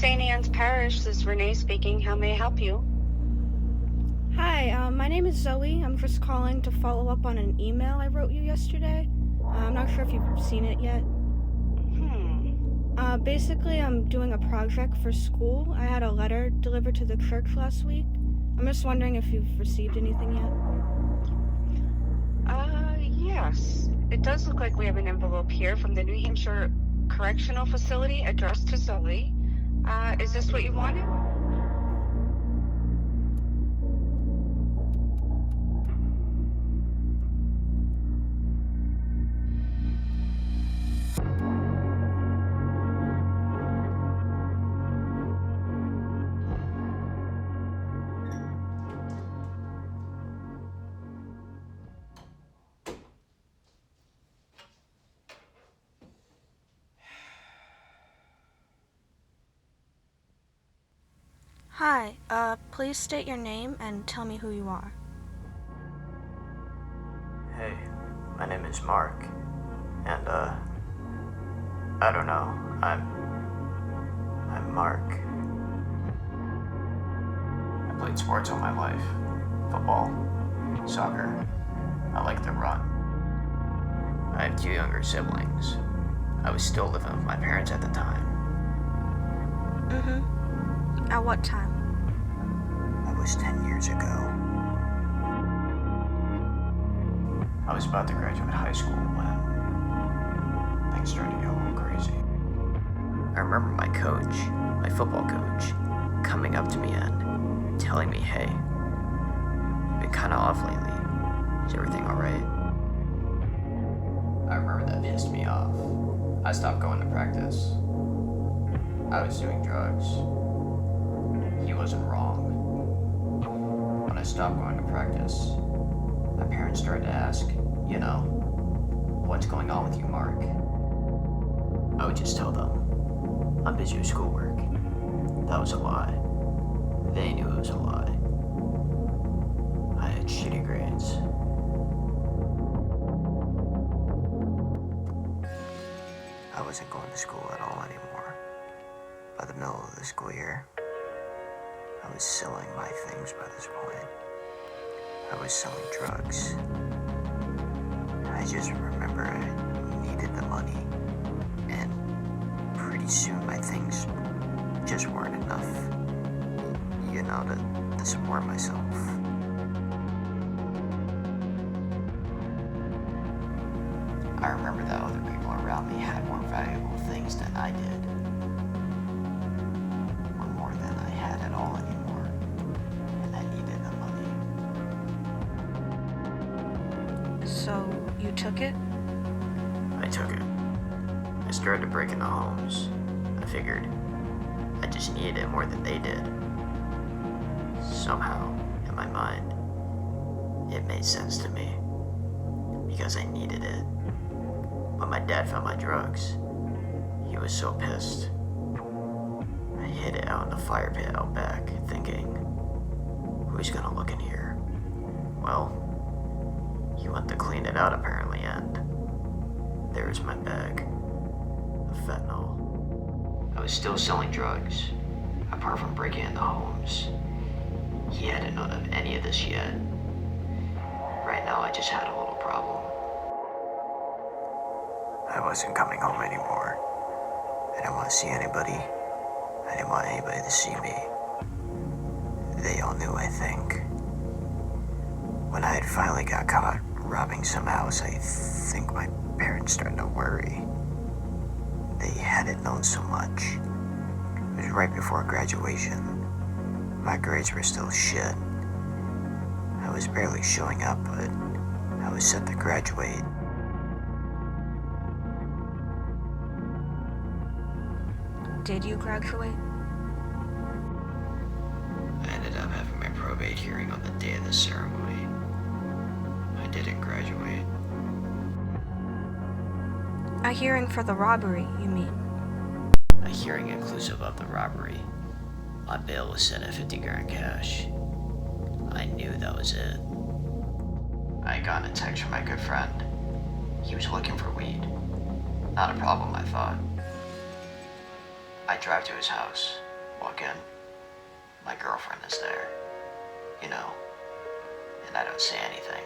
St. Anne's Parish. This is Renee speaking. How may I help you? Hi, my name is Zoe. I'm just calling to follow up on an email I wrote you yesterday. I'm not sure if you've seen it yet. Basically, I'm doing a project for school. I had a letter delivered to the church last week. I'm just wondering if you've received anything yet. Yes. It does look like we have an envelope here from the New Hampshire Correctional Facility addressed to Zoe. Is this what you wanted? Hi, please state your name and tell me who you are. Hey, my name is Mark, and I don't know, I'm Mark. I played sports all my life. Football, soccer, I like to run. I have 2 younger siblings. I was still living with my parents at the time. At what time? That was 10 years ago. I was about to graduate high school when things started to get a little crazy. I remember my coach, my football coach, coming up to me and telling me, hey, you've been kind of off lately. Is everything alright? I remember that pissed me off. I stopped going to practice. I was doing drugs. He wasn't wrong. When I stopped going to practice, my parents started to ask, what's going on with you, Mark? I would just tell them, I'm busy with schoolwork. That was a lie. They knew it was a lie. I had shitty grades. I wasn't going to school at all anymore. By the middle of the school year, I was selling my things by this point. I was selling drugs. I just remember I needed the money, and pretty soon my things just weren't enough, to support myself. I remember that other people around me had more valuable things than I did. Or more than I had at all anymore. And I needed the money. So, you took it? I took it. I started to break into homes. I figured I just needed it more than they did. Somehow, in my mind, it made sense to me. Because I needed it. When my dad found my drugs, he was so pissed. I hid it out in the fire pit out back, thinking, who's gonna look in here? Well, he went to clean it out apparently, and there's my bag of fentanyl. I was still selling drugs, apart from breaking into homes. He hadn't known of any of this yet. Right now I just had a little problem. I wasn't coming home anymore. I didn't want to see anybody. I didn't want anybody to see me. They all knew, I think. When I had finally got caught robbing some house, I think my parents started to worry. They hadn't known so much. It was right before graduation. My grades were still shit. I was barely showing up, but I was set to graduate. Did you graduate? I ended up having my probate hearing on the day of the ceremony. I didn't graduate. A hearing for the robbery, you mean? A hearing inclusive of the robbery. My bail was set at 50 grand cash. I knew that was it. I had gotten a text from my good friend. He was looking for weed. Not a problem, I thought. I drive to his house. Walk in. My girlfriend is there. You know. And I don't say anything.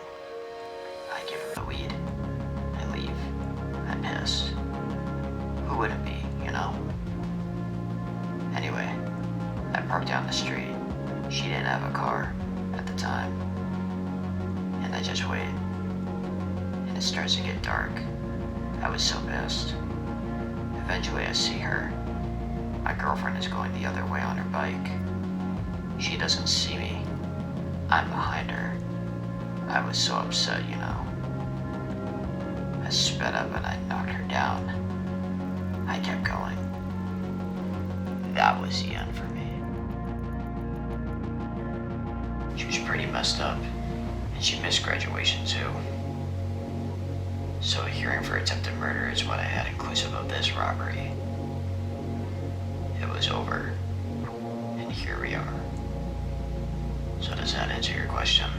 I give her the weed. I leave. I'm pissed. Who wouldn't be, you know? Anyway, I parked down the street. She didn't have a car at the time. And I just wait. And it starts to get dark. I was so pissed. Eventually I see her. My girlfriend is going the other way on her bike. She doesn't see me. I'm behind her. I was so upset, you know. I sped up and I knocked her down. I kept going. That was the end for me. She was pretty messed up, and she missed graduation too. So a hearing for attempted murder is what I had inclusive of this robbery. It was over, and here we are. So does that answer your question?